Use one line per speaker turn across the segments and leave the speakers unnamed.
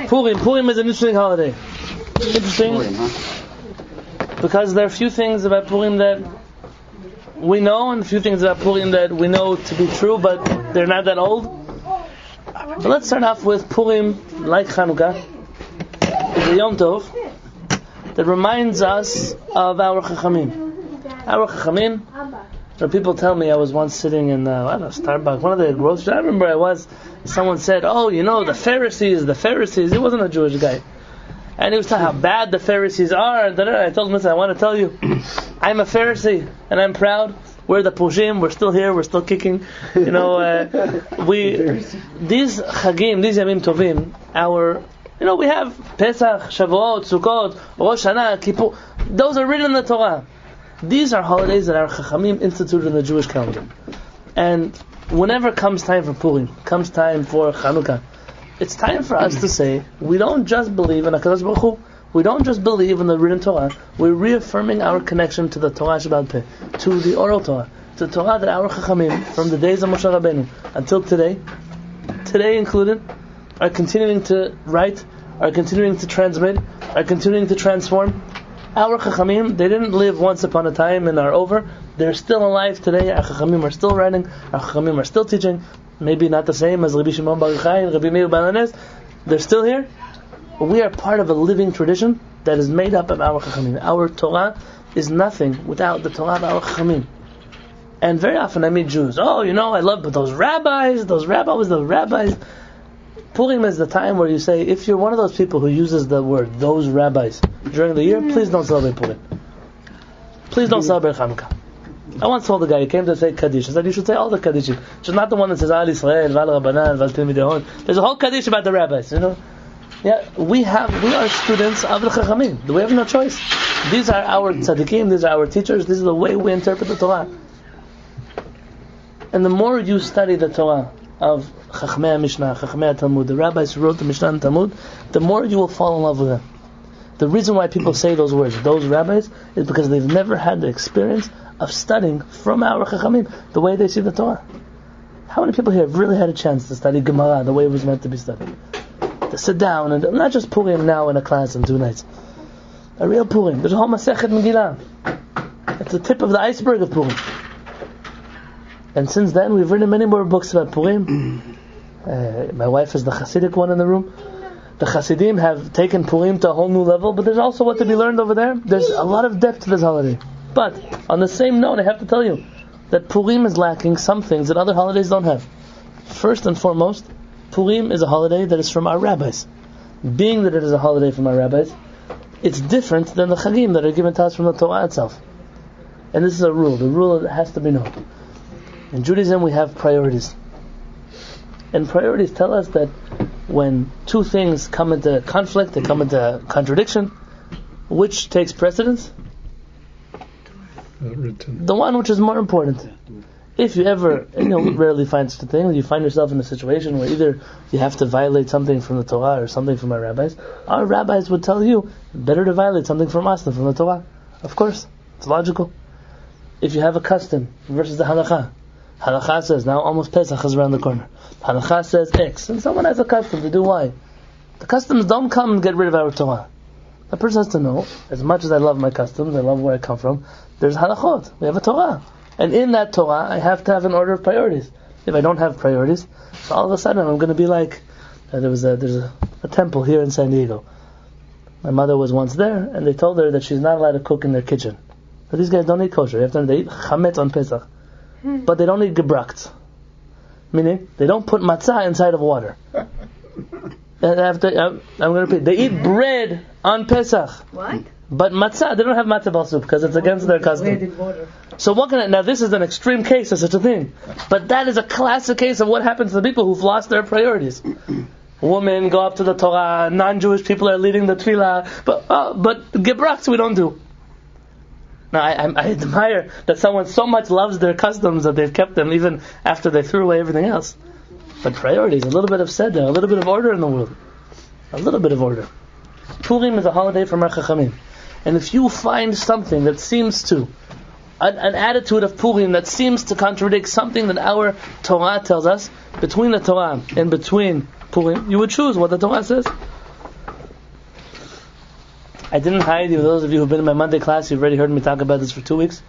Purim is an interesting holiday. Interesting.
Purim, huh?
Because there are a few things about Purim that we know, and a few things about Purim that we know to be true, but they're not that old. But let's start off with Purim, like Chanukah, is a Yom Tov that reminds us of our Chachamim. Our Chachamim, so people tell me, I was once sitting in, Starbucks, one of the groceries, I remember someone said, the Pharisees. He wasn't a Jewish guy. And he was telling how bad the Pharisees are. I told him, listen, I want to tell you, I'm a Pharisee, and I'm proud. We're the Pushim, we're still here, we're still kicking. These Chagim, these Yamim Tovim, we have Pesach, Shavuot, Sukkot, Rosh Hashanah, Kippur. Those are written in the Torah. These are holidays that our Chachamim instituted in the Jewish calendar. And whenever comes time for Purim, comes time for Chanukah, it's time for us to say, we don't just believe in HaKadosh Baruch Hu, we don't just believe in the written Torah, we're reaffirming our connection to the Torah Sheba'al Peh, to the oral Torah, to the Torah that our Chachamim, from the days of Moshe Rabbeinu until today included, are continuing to write, are continuing to transmit, are continuing to transform. Our Chachamim, they didn't live once upon a time and are over. They're still alive today. Our Chachamim are still writing, our Chachamim are still teaching. Maybe not the same as Rabbi Shimon Bar Yochai and Rabbi Meir Baal HaNes. They're still here. But we are part of a living tradition that is made up of our Chachamim. Our Torah is nothing without the Torah of our Chachamim. And very often I meet Jews. I love those rabbis. Purim is the time where you say, if you're one of those people who uses the word, those rabbis, during the year, please don't celebrate Purim. Please don't celebrate Chanukah. I once told the guy, he came to say Kaddish. I said, you should say all the Kaddishim. Just not the one that says, Al Yisrael, Val Rabbanan, Val Talmidei Chacham. There's a whole Kaddish about the rabbis, Yeah, we are students of the Chachamim. We have no choice. These are our tzaddikim, these are our teachers, this is the way we interpret the Torah. And the more you study the Torah of Chachmei Mishnah, Chachmei Talmud, the rabbis who wrote the Mishnah and Talmud, the more you will fall in love with them. The reason why people say those words, those rabbis, is because they've never had the experience of studying from our Chachamim the way they see the Torah. How many people here have really had a chance to study Gemara the way it was meant to be studied? To sit down and not just Purim now in a class in 2 nights. A real Purim. There's a whole Masechet Megillah. It's the tip of the iceberg of Purim. And since then we've written many more books about Purim. My wife is the Hasidic one in the room. The Hasidim have taken Purim to a whole new level, but there's also what to be learned over there. There's a lot of depth to this holiday. But on the same note, I have to tell you that Purim is lacking some things that other holidays don't have. First and foremost, Purim is a holiday that is from our rabbis. Being that it is a holiday from our rabbis, it's different than the Chagim that are given to us from the Torah itself. And this is a rule. The rule that has to be known. In Judaism we have priorities. And priorities tell us that when two things come into conflict, they come into contradiction, which takes precedence? The one which is more important. If you ever, rarely find such a thing, you find yourself in a situation where either you have to violate something from the Torah or something from our rabbis would tell you, better to violate something from us than from the Torah. Of course, it's logical. If you have a custom versus the halakha, halakha says, now almost Pesach is around the corner. Halakha says X, and someone has a custom to do Y. The customs don't come and get rid of our Torah. The person has to know, as much as I love my customs, I love where I come from, there's halachot, we have a Torah. And in that Torah, I have to have an order of priorities. If I don't have priorities, so all of a sudden I'm going to be like, there's a temple here in San Diego. My mother was once there, and they told her that she's not allowed to cook in their kitchen. But these guys don't eat kosher. They eat chametz on Pesach. But they don't eat gebrakt. Meaning, they don't put matzah inside of water. And I'm going to repeat. They eat bread on Pesach.
What?
But matzah, they don't have matzah bal soup because it's against their custom. So now this is an extreme case of such a thing. But that is a classic case of what happens to the people who've lost their priorities. Women go up to the Torah, non-Jewish people are leading the tefillah, but gebrakt we don't do. Now I admire that someone so much loves their customs that they've kept them even after they threw away everything else. But priorities, a little bit of seder, a little bit of order in the world. A little bit of order. Purim is a holiday from our Chachamim. And if you find something that seems to, an attitude of Purim that seems to contradict something that our Torah tells us, between the Torah and between Purim, you would choose what the Torah says. I didn't hide you. Those of you who've been in my Monday class, you've already heard me talk about this for 2 weeks.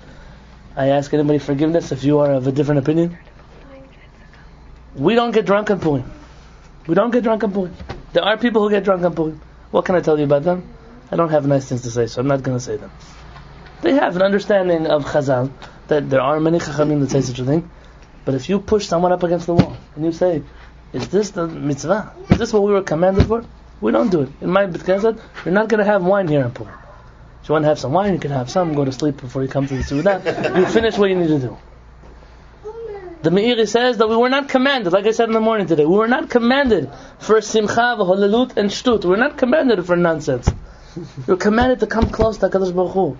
I ask anybody forgiveness if you are of a different opinion. We don't get drunk on Purim. We don't get drunk on Purim. There are people who get drunk on Purim. What can I tell you about them? I don't have nice things to say, so I'm not going to say them. They have an understanding of Chazal, that there are many Chachamim that say such a thing. But if you push someone up against the wall, and you say, is this the mitzvah? Is this what we were commanded for? We don't do it. In my Beit Knesset, you're not going to have wine here in Purim. If you want to have some wine, you can have some, go to sleep before you come to the Sudah. You finish what you need to do. The Meiri says that we were not commanded, like I said in the morning today, we were not commanded for simcha, v'holalut, and shtut. We're not commanded for nonsense. You're commanded to come close to HaKadosh Baruch Hu.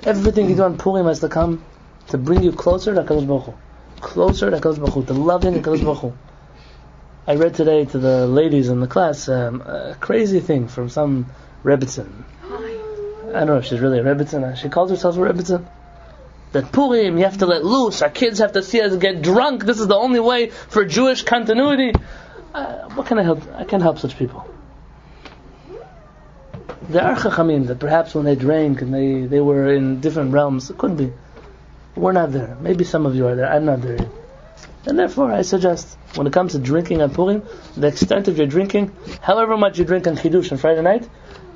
Everything you do on Purim has to come to bring you closer to HaKadosh Baruch Hu. Closer to HaKadosh Baruch Hu, to loving HaKadosh Baruch Hu. I read today to the ladies in the class a crazy thing from some Rebbitzin. I don't know if she's really a Rebbitzin. She calls herself a Rebbitzin. That Purim, you have to let loose. Our kids have to see us get drunk. This is the only way for Jewish continuity. What can I help? I can't help such people. There are Chachamim that perhaps when they drank and they were in different realms. It could be. We're not there. Maybe some of you are there. I'm not there yet. And therefore, I suggest, when it comes to drinking on Purim, the extent of your drinking, however much you drink on Kiddush on Friday night,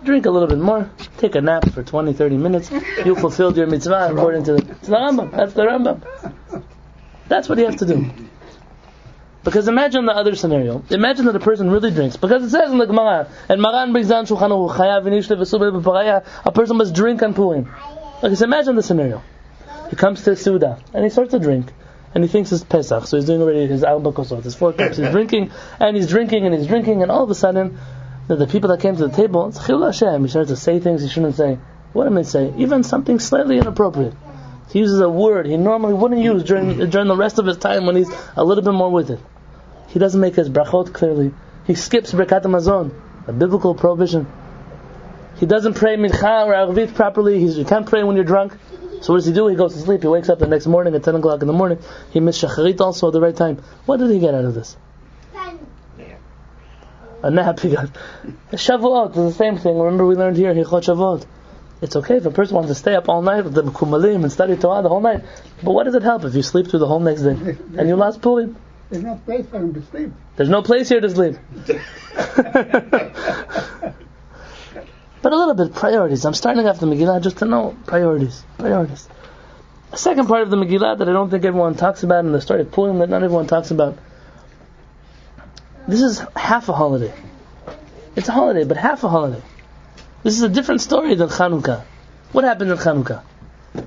drink a little bit more, take a nap for 20-30 minutes, you fulfilled your mitzvah according to the Rambam. That's the Rambam. That's what you have to do. Because imagine the other scenario. Imagine that a person really drinks. Because it says in the Gemara, and Maran brings down Shulchan Aruch, Chayav v'nishte v'subei b'paraya, a person must drink on Purim. Okay, so imagine the scenario. He comes to Suda, and he starts to drink. And he thinks it's Pesach, so he's doing already his Arba Kosot, his 4 cups. He's drinking, and all of a sudden, the people that came to the table, it's Chilul Hashem, he starts to say things he shouldn't say. What am I say? Even something slightly inappropriate. He uses a word he normally wouldn't use during the rest of his time when he's a little bit more with it. He doesn't make his brachot clearly. He skips Birkat HaMazon, a biblical prohibition. He doesn't pray Mincha or Arvit properly. You can't pray when you're drunk. So what does he do? He goes to sleep. He wakes up the next morning at 10 o'clock in the morning. He missed Shacharit also at the right time. What did he get out of this? A nap he got. Shavuot is the same thing. Remember we learned here, Hilchot Shavuot. It's okay if a person wants to stay up all night with the Kumalim and study Torah the whole night. But what does it help if you sleep through the whole next day? And you lost Purim?
There's no place for him to sleep.
There's no place here to sleep. But a little bit, priorities. I'm starting off the Megillah just to know priorities. Priorities. A second part of the Megillah that I don't think everyone talks about in the story of Purim that not everyone talks about. This is half a holiday. It's a holiday, but half a holiday. This is a different story than Chanukah. What happened in Chanukah?
It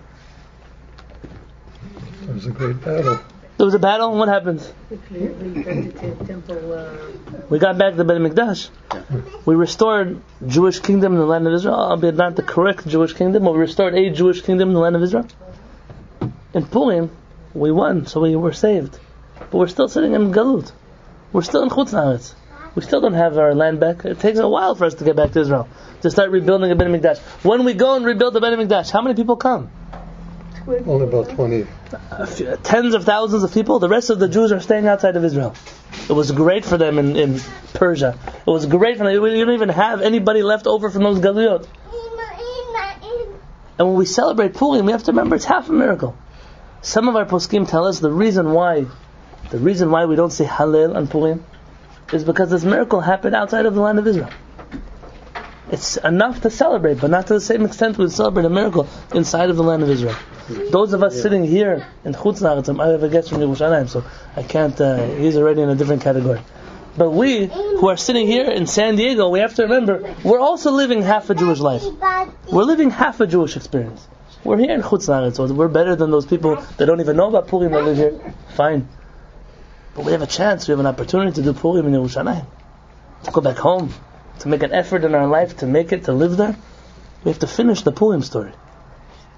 was a great battle.
There was a battle, and what happened? We got back the Beit Mikdash. We restored Jewish kingdom in the land of Israel, albeit not the correct Jewish kingdom, but we restored a Jewish kingdom in the land of Israel. In Purim, we won, so we were saved. But we're still sitting in Galut. We're still in Chutz La'aretz. We still don't have our land back. It takes a while for us to get back to Israel, to start rebuilding a Beit Mikdash. When we go and rebuild the Beit Mikdash, how many people come?
Only about 20.
Tens of thousands of people. The rest of the Jews are staying outside of Israel. It was great for them in Persia. It was great for them. You don't even have anybody left over from those Galuyot. And when we celebrate Purim, we have to remember it's half a miracle. Some of our poskim tell us the reason why we don't say Hallel on Purim is because this miracle happened outside of the land of Israel. It's enough to celebrate, but not to the same extent we celebrate a miracle inside of the land of Israel. Those of us sitting here in Chutz La'aretz, I have a guest from Yerushalayim, so I can't, he's already in a different category. But we, who are sitting here in San Diego, we have to remember, we're also living half a Jewish life. We're living half a Jewish experience. We're here in Chutz La'aretz, so we're better than those people that don't even know about Purim that live here. Fine. But we have a chance, we have an opportunity to do Purim in Yerushalayim. To go back home, to make an effort in our life, to make it, to live there. We have to finish the Purim story.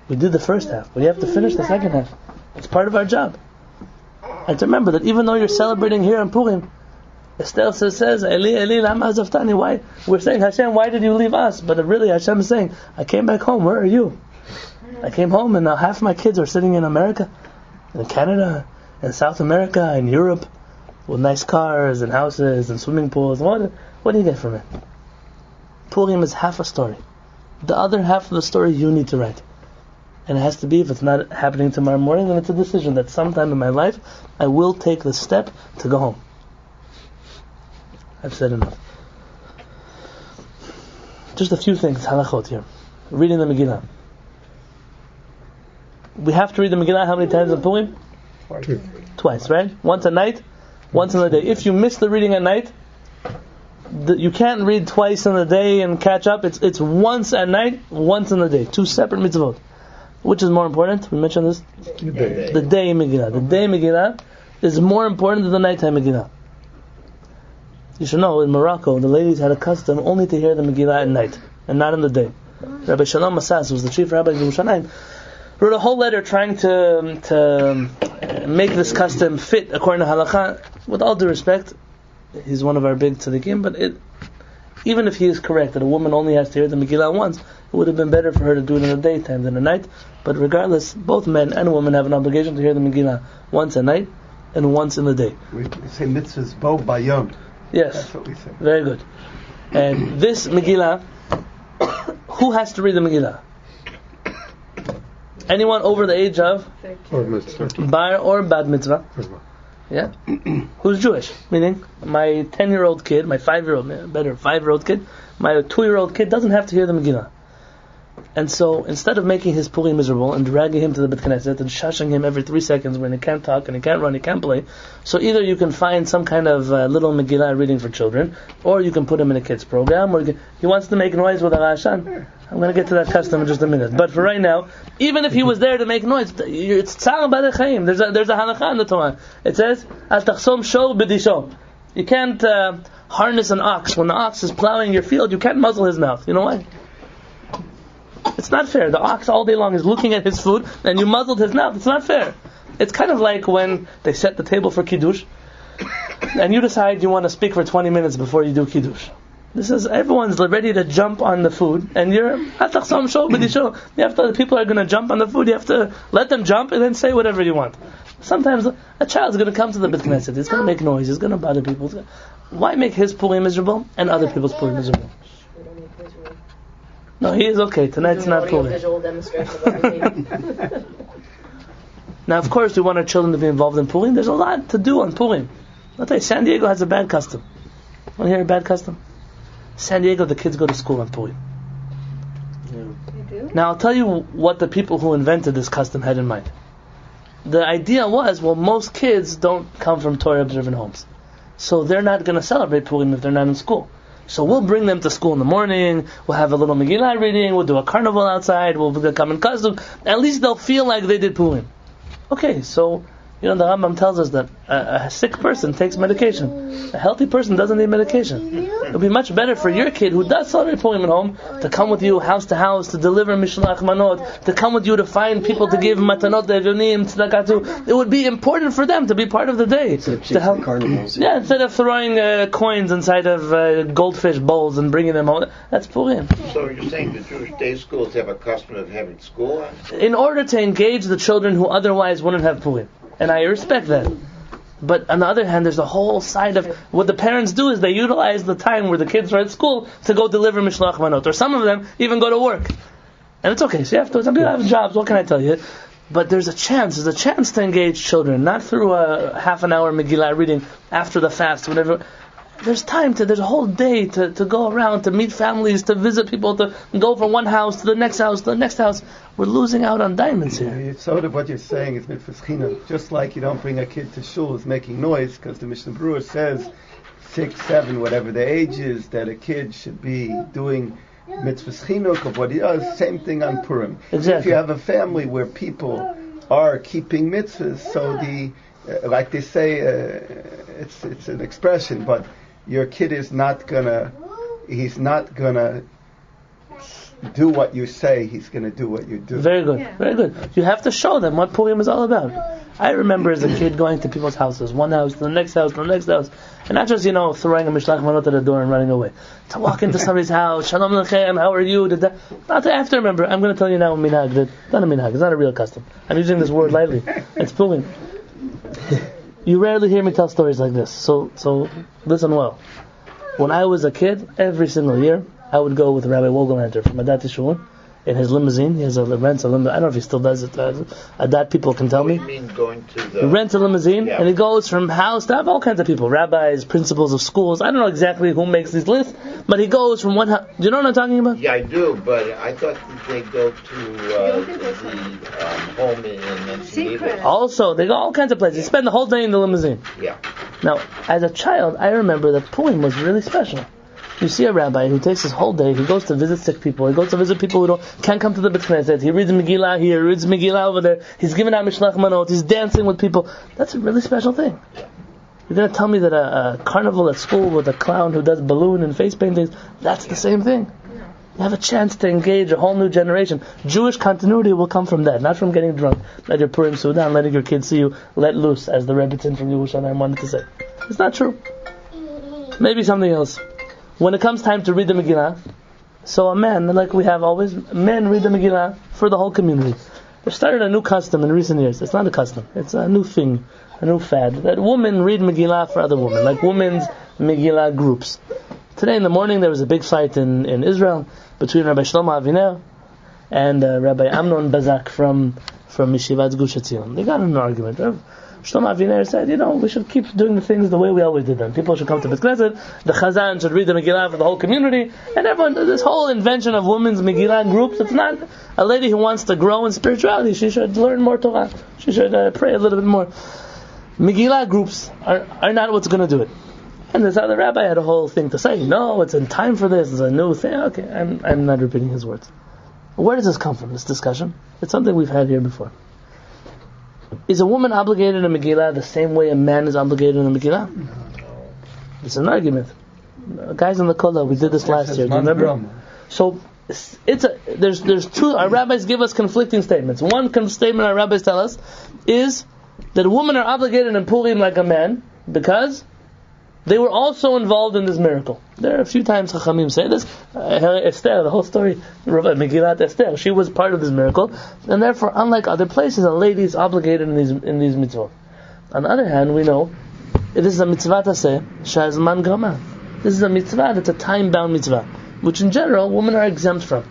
We did the first half, but you have to finish the second half. It's part of our job. And to remember that even though you're celebrating here in Purim, Esther says, Eli, Eli, lama azavtani? Why? We're saying, Hashem, why did you leave us? But really Hashem is saying, I came back home, where are you? I came home and now half my kids are sitting in America, in Canada, in South America, in Europe, with nice cars and houses and swimming pools. What do you get from it? Purim is half a story. The other half of the story you need to write. And it has to be, if it's not happening tomorrow morning, then it's a decision that sometime in my life I will take the step to go home. I've said enough. Just a few things, halachot here. Reading the Megillah. We have to read the Megillah how many times in Purim? Twice, right? Once at night, once in the day. If you miss the reading at night, you can't read twice in the day and catch up. It's once at night, once in the day. Two separate mitzvot. Which is more important? We mentioned this? The day Megillah. The day Megillah is more important than the nighttime Megillah. You should know, in Morocco, the ladies had a custom only to hear the Megillah at night, and not in the day. Rabbi Shalom Masas, who was the chief rabbi of Yerushalayim, wrote a whole letter trying to make this custom fit according to Halacha. With all due respect, he's one of our big tzaddikim, but even if he is correct that a woman only has to hear the Megillah once, it would have been better for her to do it in the daytime than at night. But regardless, both men and women have an obligation to hear the Megillah once at night and once in the day.
We say mitzvahs bo bayom.
Yes.
That's what we say.
Very good. And this Megillah, who has to read the Megillah? Anyone over the age of bar or bad mitzvah? Yeah? Who's Jewish? Meaning, my 10-year-old kid, my 5-year-old kid, my 2-year-old kid doesn't have to hear the Megillah. And so, instead of making his Purim miserable and dragging him to the Bet Knesset and shushing him every 3 seconds when he can't talk and he can't run, he can't play, so either you can find some kind of little Megillah reading for children, or you can put him in a kids program, or he wants to make noise with a Rashan. I'm going to get to that custom in just a minute. But for right now, even if he was there to make noise, it's tzar b'dechayim. There's a halakha in the Torah. It says, Al tachsom shor b'disho. You can't harness an ox. When the ox is plowing your field, you can't muzzle his mouth. You know why? It's not fair. The ox all day long is looking at his food, and you muzzled his mouth. It's not fair. It's kind of like when they set the table for Kiddush, and you decide you want to speak for 20 minutes before you do Kiddush. This is, everyone's ready to jump on the food, and you're you have to, people are going to jump on the food. You have to let them jump and then say whatever you want. Sometimes a child's going to come to the Bet Knesset. He's going to make noise. He's going to bother people. Why make his Purim miserable and other people's Purim miserable? No, he is okay. Tonight's not Purim. Now, of course, we want our children to be involved in Purim. There's a lot to do on Purim. I'll tell you, San Diego has a bad custom. Want to hear a bad custom? San Diego, the kids go to school on Purim.
You do?
Now I'll tell you what the people who invented this custom had in mind. The idea was, well, most kids don't come from Torah observant homes, so they're not going to celebrate Purim if they're not in school. So we'll bring them to school in the morning, we'll have a little Megillah reading, we'll do a carnival outside, we'll come in costume. At least they'll feel like they did Purim. Okay, so the Rambam tells us that a sick person takes medication. A healthy person doesn't need medication. It would be much better for your kid who does celebrate Purim at home to come with you house to house, to deliver Mishlach Manot, to come with you to find people to give Matanot Evonim, Tzedakah to. It would be important for them to be part of the day. To help carnivals. Yeah, instead of throwing coins inside of goldfish bowls and bringing them home. That's Purim.
So you're saying the Jewish day schools have a custom of having school?
In order to engage the children who otherwise wouldn't have Purim. And I respect that. But on the other hand, there's a whole side of what the parents do is they utilize the time where the kids are at school to go deliver Mishlach Manot. Or some of them even go to work. And it's okay. So you have to, some people have jobs, what can I tell you? But there's a chance to engage children, not through a half an hour Megillah reading after the fast, whatever. There's a whole day to go around, to meet families, to visit people, to go from one house to the next house, to the next house. We're losing out on diamonds here.
It's sort of what you're saying is mitzvah china. Just like you don't bring a kid to shul who's making noise, because the Mishnah Berurah says 6, 7, whatever the age is, that a kid should be doing mitzvah chinuk of what he does. Same thing on Purim.
Exactly.
If you have a family where people are keeping mitzvahs, so like they say, it's an expression, but your kid is not gonna do what you say, he's gonna do what you do.
Very good, very good. You have to show them what Purim is all about. I remember as a kid going to people's houses, one house to the next house, to the next house, and not just, throwing a Mishlach Manot at the door and running away. To walk into somebody's house, Shalom Lechem, how are you? I have to remember, I'm going to tell you now, minhag, not a minhag, it's not a real custom. I'm using this word lightly. It's Purim. You rarely hear me tell stories like this, so listen well. When I was a kid, every single year, I would go with Rabbi Wogelhanter from Adat Shul in his limousine. He rents a limousine. I don't know if he still does it. Adat people can tell me.
What do you mean going to the...
He rents a limousine,
Yeah.
and he goes from house to all kinds of people, rabbis, principals of schools. I don't know exactly who makes these lists, but he goes from one house. Do you know what I'm talking about?
Yeah, I do, but I thought that they go to the home in Encinitas.
Also, they go all kinds of places. They spend the whole day in the limousine.
Yeah.
Now, as a child, I remember that Purim was really special. You see a rabbi who takes his whole day, he goes to visit sick people, he goes to visit people who can't come to the Beit Knesset, he reads Megillah here, he reads Megillah over there, he's giving out Mishlach Manot, he's dancing with people. That's a really special thing. You're going to tell me that a carnival at school with a clown who does balloon and face paintings, that's the same thing? You have a chance to engage a whole new generation. Jewish continuity will come from that, not from getting drunk at your Purim Suda and letting your kids see you let loose, as the Rebbitzin from Yerushalayim wanted to say. It's not true. Maybe something else. When it comes time to read the Megillah, so a man, like we have always, men read the Megillah for the whole community. They've started a new custom in recent years. It's not a custom, it's a new thing, a new fad, that women read Megillah for other women, like women's Megillah groups. Today in the morning there was a big fight in Israel between Rabbi Shlomo Aviner and Rabbi Amnon Bazak from Yeshivat Gush Etzion. They got in an argument. Shlomo Aviner said, we should keep doing the things the way we always did them. People should come to Beit Knesset, the Chazan should read the Megillah for the whole community, and everyone, this whole invention of women's Megillah groups, it's not a lady who wants to grow in spirituality, she should learn more Torah, she should pray a little bit more. Megillah groups are not what's going to do it. And this other rabbi had a whole thing to say, no, it's in time for this, it's a new thing. Okay, I'm not repeating his words. Where does this come from, this discussion? It's something we've had here before. Is a woman obligated in Megillah the same way a man is obligated in the Megillah? No. It's an argument. Guys in the Kollel, we did this last year. Do you remember? So there's two. Our rabbis give us conflicting statements. One statement our rabbis tell us is that women are obligated in Purim like a man because they were also involved in this miracle. There are a few times Chachamim say this. Esther, the whole story, Megillat Esther, she was part of this miracle, and therefore, unlike other places, a lady is obligated in these mitzvot. On the other hand, we know this is a mitzvah taseh shazman grama. This is a mitzvah that's a time-bound mitzvah, which in general women are exempt from.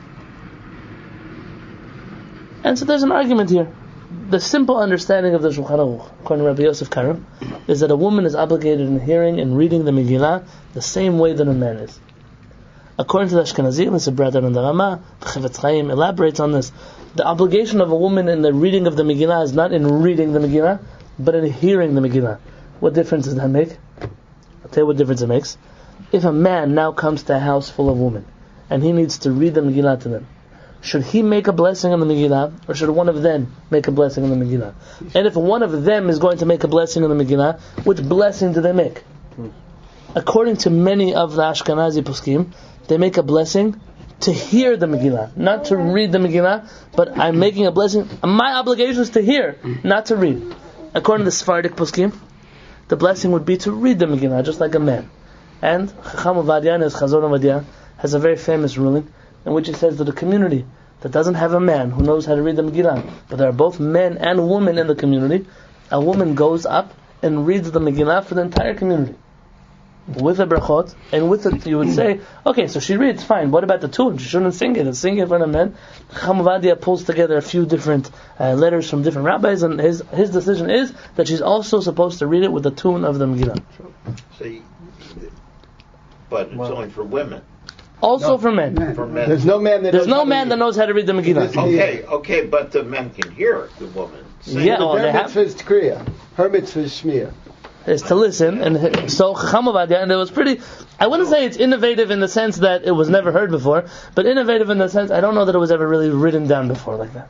And so there's an argument here. The simple understanding of the Shulchan Aruch, according to Rabbi Yosef Karam, is that a woman is obligated in hearing and reading the Megillah the same way that a man is. According to the Ashkenazim, it's a brother in the Rama, the Chavetz Chaim elaborates on this. The obligation of a woman in the reading of the Megillah is not in reading the Megillah, but in hearing the Megillah. What difference does that make? I'll tell you what difference it makes. If a man now comes to a house full of women, and he needs to read the Megillah to them, should he make a blessing on the Megillah, or should one of them make a blessing on the Megillah? And if one of them is going to make a blessing on the Megillah, which blessing do they make? According to many of the Ashkenazi poskim, they make a blessing to hear the Megillah, not to read the Megillah, but I'm making a blessing. My obligation is to hear, not to read. According to the Sephardic poskim, the blessing would be to read the Megillah, just like a man. And Chacham Ovadia, in his Chazon Ovadia, has a very famous ruling, in which he says that a community that doesn't have a man who knows how to read the Megillah, but there are both men and women in the community, a woman goes up and reads the Megillah for the entire community. With the brachot, and with it you would say, okay, so she reads, fine, what about the tune? She shouldn't sing it, sing it for the men. Chacham Ovadia pulls together a few different letters from different rabbis, and his decision is that she's also supposed to read it with the tune of the Megillah.
But it's only for women.
Also for men.
For men.
There's no man that
knows how to read the Megillah.
Okay, but the men can hear the woman sing.
Yeah,
their mitzvah is Kriya. Her mitzvah is Shmiya.
Is to listen, and so Chacham Ovadia, and it was pretty, I wouldn't say it's innovative in the sense that it was never heard before, but innovative in the sense, I don't know that it was ever really written down before like that.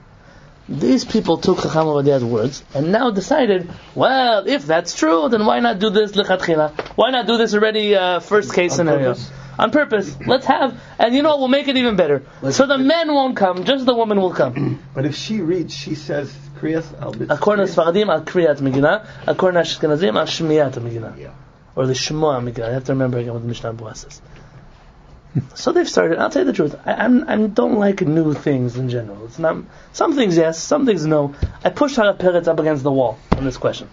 These people took Chacham Ovadia's words, and now decided, well, if that's true, then why not do this lichatchila? Why not do this already first case scenario? On purpose. Let's have, and we'll make it even better. So the men won't come, just the women will come.
But if she reads, she says, Kriyas al mitzvah.
According to Sfaradim, al Kriyat Megillah. According to Ashkenazim, al Shmiyat Megillah.
Yeah.
Or the Shmoa Megillah. I have to remember again what the Mishnah Berurah says. So they've started. I'll tell you the truth. I don't like new things in general. It's not. Some things yes, some things no. I pushed Harav Peretz up against the wall on this question.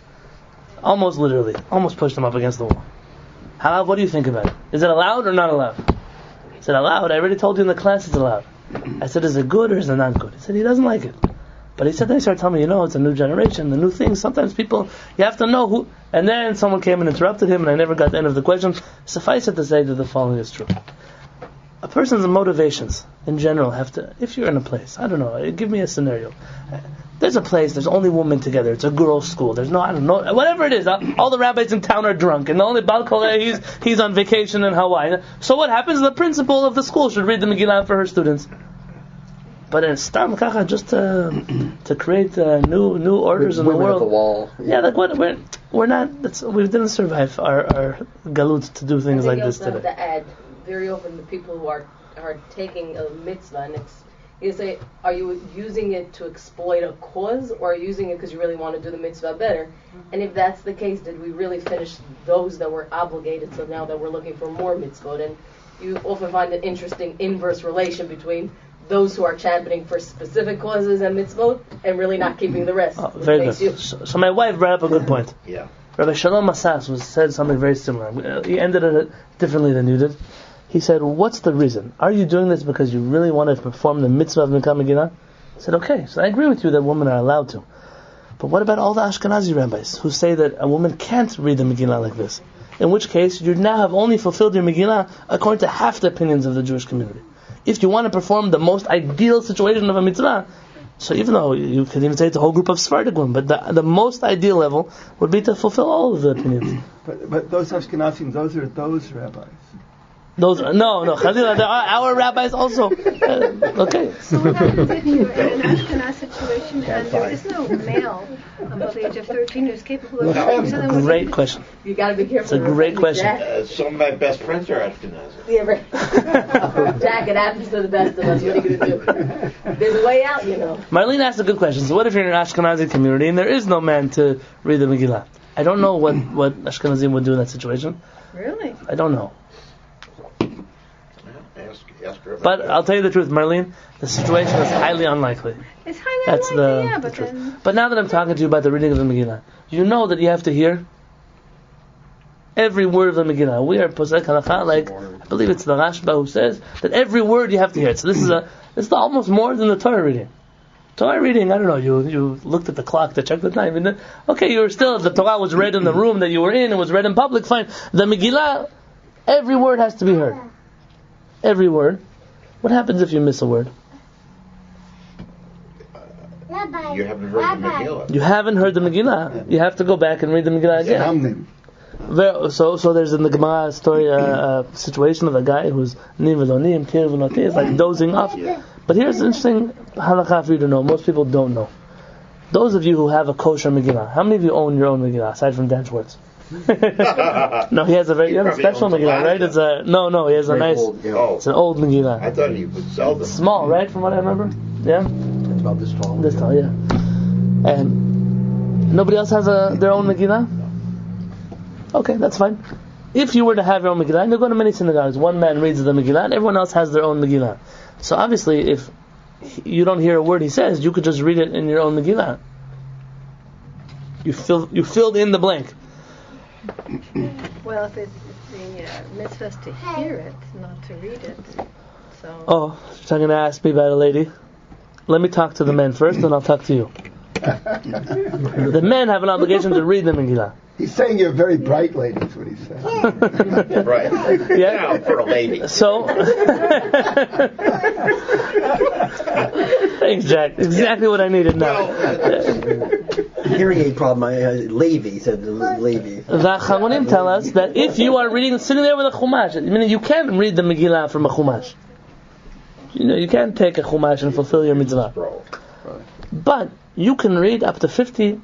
Almost literally. Almost pushed him up against the wall. Harav, what do you think about it? Is it allowed or not allowed? said, allowed? I already told you in the class it's allowed. I said, is it good or is it not good? He said, he doesn't like it. But he said, then he started telling me, it's a new generation, the new things. Sometimes people, you have to know who. And then someone came and interrupted him, and I never got the end of the question. Suffice it to say that the following is true. A person's motivations, in general, have to, if you're in a place, I don't know, give me a scenario. There's a place, there's only women together, it's a girls' school, there's no, I don't know, whatever it is, all the rabbis in town are drunk, and the only Baal Koleh, he's on vacation in Hawaii. So what happens? The principal of the school should read the Megillah for her students. But in Stam Kacha, just to create new orders in the world.
At the wall.
Yeah, like what we're not. We didn't survive our galut to do things like this today.
To add, very often the people who are taking a mitzvah and you say, are you using it to exploit a cause, or are you using it because you really want to do the mitzvah better? And if that's the case, did we really finish those that were obligated? So now that we're looking for more mitzvot, and you often find an interesting inverse relation between those who are championing for specific causes and mitzvot and really not keeping the rest.
Very good. So my wife brought up a good point.
Yeah.
Rabbi Shalom Masas said something very similar. He ended it differently than you did. He said, what's the reason? Are you doing this because you really want to perform the mitzvah of Mikam Megillah? I said, okay, so I agree with you that women are allowed to. But what about all the Ashkenazi rabbis who say that a woman can't read the Megillah like this? In which case, you now have only fulfilled your Megillah according to half the opinions of the Jewish community. If you want to perform the most ideal situation of a mitzvah, so even though you could even say it's a whole group of Sephardic women, but the most ideal level would be to fulfill all of the opinions.
But those Ashkenazim, those are those rabbis.
Those no, Chazila, there are our rabbis also. Okay.
So what happens if you're in an Ashkenaz situation and there is no male above the age of 13 who's capable of doing something?
Great question.
You got to be careful.
It's a great question.
Some of my best friends are Ashkenazi.
Yeah, right. Jack, it happens to the best of us. What are you going to do? There's a way out,
Marlene asked a good question. So what if you're in an Ashkenazi community and there is no man to read the Megillah? I don't know what Ashkenazim would do in that situation.
Really?
I don't know.
Ask her about
But
that.
I'll tell you the truth, Marlene, the situation is highly unlikely.
It's highly
That's
unlikely,
the
but
truth.
then...
But now that I'm talking to you about the reading of the Megillah, you know that you have to hear every word of the Megillah. We are posek halacha, like I believe it's the Rashba who says that every word you have to hear it. So this is almost more than the Torah reading. Torah reading, I don't know, you looked at the clock to check the time. Okay, you were still, the Torah was read in the room that you were in, it was read in public, fine. The Megillah, every word has to be heard. Every word. What happens if you miss a word?
You haven't heard the Megillah.
You haven't heard the Megillah. You have to go back and read the Megillah again. So there's in the Gemara story a situation of a guy who's is like dozing off. But here's an interesting halakha for you to know. Most people don't know. Those of you who have a kosher Megillah, how many of you own your own Megillah aside from Dan Schwartz? No, he has a very special Megillah, right? It's he has a nice. It's an old Megillah.
I thought he would sell them.
Small, right? From what I remember. Yeah.
It's about this tall.
This tall, yeah. And nobody else has their own Megillah? Okay, that's fine. If you were to have your own Megillah, and you go to many synagogues, one man reads the Megillah, and everyone else has their own Megillah. So obviously, if you don't hear a word he says, you could just read it in your own Megillah. You filled in the blank.
Well, if it's the mitzvah is to hear it, not to read it. So.
Oh, you're going to ask me about a lady? Let me talk to the men first, then I'll talk to you. The men have an obligation to read the Megillah.
He's saying you're a very bright lady, is what he's saying.
Right.
Yeah.
Now for a lady.
So, thanks, Jack. Exactly what I needed now.
Hearing aid problem. Levy said Levy.
The Chamonim tell us that if you are sitting there with a chumash, meaning you can't read the Megillah from a chumash. You can't take a chumash and fulfill your mitzvah. But you can read up to 49%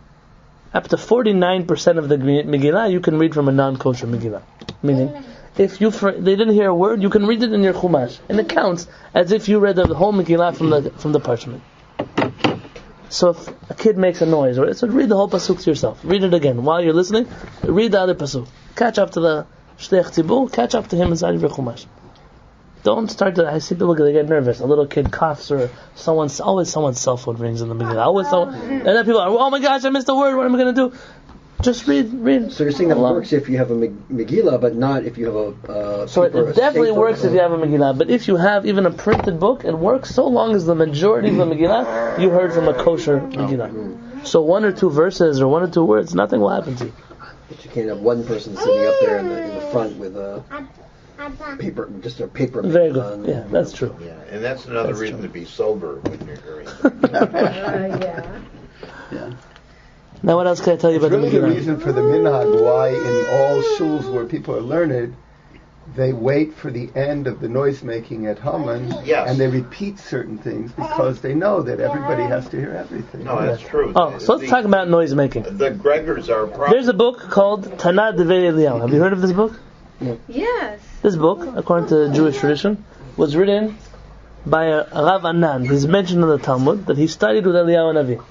of the Megillah. You can read from a non-kosher Megillah. Meaning, if they didn't hear a word, you can read it in your chumash, and it counts as if you read the whole Megillah from the parchment. So if a kid makes a noise, so read the whole pasuk to yourself. Read it again while you're listening. Read the other pasuk. Catch up to the shliach tzibur. Catch up to him inside of your chumash. Don't start to. I see people get nervous. A little kid coughs, or always someone's cell phone rings in the beginning. And then people are, oh my gosh, I missed a word. What am I going to do? Just read.
So you're saying that
along.
works if you have a Megillah, but not if you have a.
So it definitely works if you have a Megillah. But if you have even a printed book, it works so long as the majority of the Megillah you heard from a kosher Megillah. So 1 or 2 verses or 1 or 2 words, nothing will happen to you.
But you can't have one person sitting up there in the front with a paper, just a paper.
Very good. Yeah, that's true.
Yeah, and that's another reason to be sober when you're hearing.
Yeah.
Now, what else can I tell you
It's
about
really
the
the
Megillah?
reason for the minhag why in all shuls where people are learned, they wait for the end of the noise making at Haman,
Yes.
and they repeat certain things because they know that everybody has to hear everything.
No, that's true.
Oh, so let's talk about noise making.
The Gregors are a problem.
There's a book called Tanah Devei Eliyahu. Have you heard of this book?
Yes.
This book, according to Jewish tradition, was written by a Rav Anan. He's mentioned in the Talmud that he studied with Eliyahu Navi.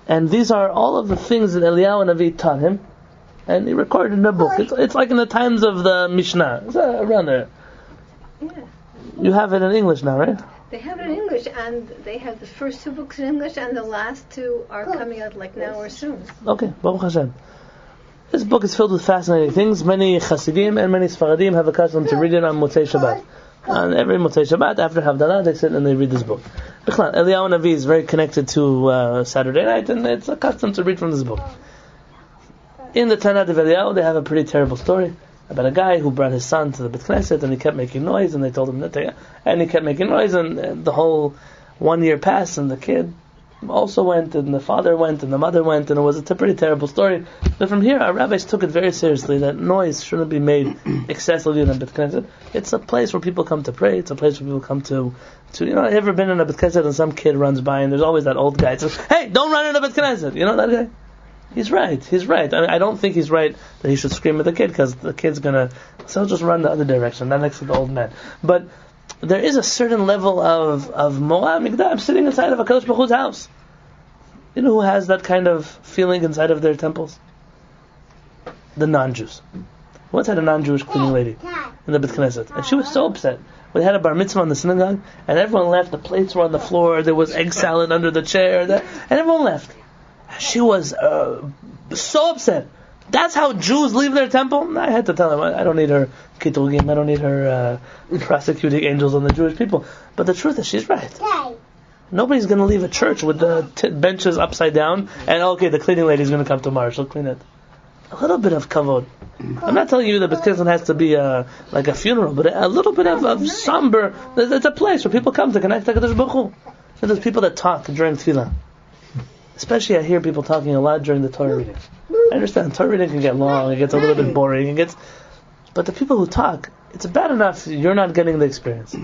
And these are all of the things that Eliyahu Navi taught him, and he recorded in a book. It's like in the times of the Mishnah. It's around there.
Yeah.
You have it in English now, right?
They have it in English, and they have the first 2 books in English, and the last 2 are coming out like now or soon.
Okay, Baruch Hashem. This book is filled with fascinating things. Many Hasidim and many Sfaradim have a custom to read it on Motzei Shabbat. On every Motzei Shabbat, after Havdalah, they sit and they read this book. Eliyahu Navi is very connected to Saturday night, and it's a custom to read from this book. In the Tanah of Eliyahu, they have a pretty terrible story about a guy who brought his son to the Beit Knesset, and he kept making noise, and they told him not to, and he kept making noise, and the whole 1 year passed, and the kid also went, and the father went, and the mother went, and it was a pretty terrible story. But from here, our rabbis took it very seriously that noise shouldn't be made excessively in a Beit Knesset. It's a place where people come to pray. It's a place where people come to ever been in a Beit Knesset and some kid runs by and there's always that old guy that says, "Hey, don't run in a Beit Knesset." You know that guy? He's right. I mean, I don't think he's right that he should scream at the kid because the kid's so he'll just run the other direction, not next to the old man. But there is a certain level of Mo'ah Migdam sitting inside of a Kadosh Baruch Hu's house. You know who has that kind of feeling inside of their temples? The non-Jews. Once had a non-Jewish cleaning lady in the Beit Knesset, and she was so upset. We had a bar mitzvah in the synagogue, and everyone left. The plates were on the floor. There was egg salad under the chair, and everyone left. She was so upset. That's how Jews leave their temple? I had to tell him, I don't need her kitugim, I don't need her prosecuting angels on the Jewish people. But the truth is, she's right. Nobody's going to leave a church with the benches upside down, and okay, the cleaning lady's going to come tomorrow, she'll clean it. A little bit of kavod. I'm not telling you that Beit Knesset has to be like a funeral, but a little bit of somber. It's a place where people come to connect to HaKadosh Baruch Hu. So there's people that talk during tefillah. Especially I hear people talking a lot during the Torah reading. I understand Torah reading can get long, it gets a little bit boring, but the people who talk, it's bad enough you're not getting the experience.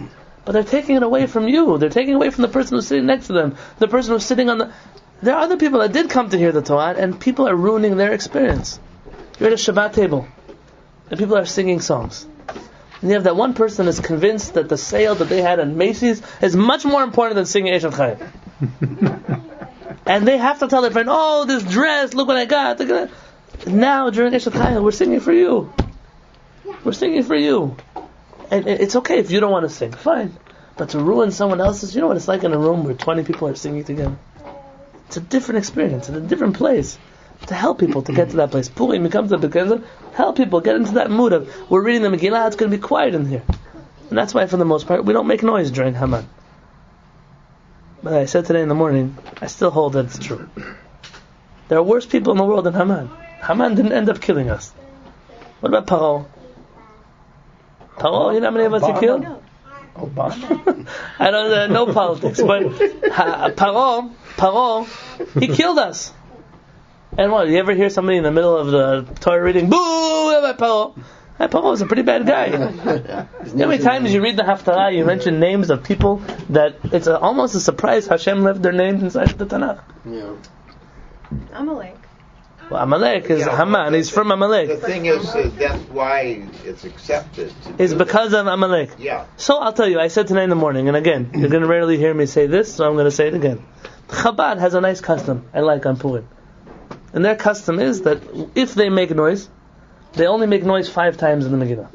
But they're taking it away from you. They're taking it away from the person who's sitting next to them. The person who's sitting on the... There are other people that did come to hear the Torah, and people are ruining their experience. You're at a Shabbat table, and people are singing songs. And you have that one person that's convinced that the sale that they had at Macy's is much more important than singing Eshet Chayim. And they have to tell their friend, "Oh, this dress, look what I got." Now, during Eshet Chayil, we're singing for you. We're singing for you. And it's okay if you don't want to sing, fine. But to ruin someone else's, you know what it's like in a room where 20 people are singing together? It's a different experience, in a different place. To help people to get to that place. Purim, you come to the Beit Knesset, help people get into that mood of, we're reading the Megillah, it's going to be quiet in here. And that's why, for the most part, we don't make noise during Haman. But I said today in the morning, I still hold that it's true. There are worse people in the world than Haman. Haman didn't end up killing us. What about Paro? Paro, you know how many of us he killed?
Obama?
I don't know politics, but Paro, he killed us. And what, you ever hear somebody in the middle of the Torah reading, boo, about Paro? Paro was a pretty bad guy. How many times you read the Haftarah, you mention names of people that it's almost a surprise Hashem left their names inside the Tanakh.
Yeah.
Amalek.
Well, Amalek is Haman. He's from Amalek.
The thing is, that's why it's accepted.
It's because of Amalek.
Yeah.
So I'll tell you, I said tonight in the morning, and again, you're going to rarely hear me say this, so I'm going to say it again. Chabad has a nice custom, I like on Purim. And their custom is that if they make noise, they only make noise 5 times in the Megillah.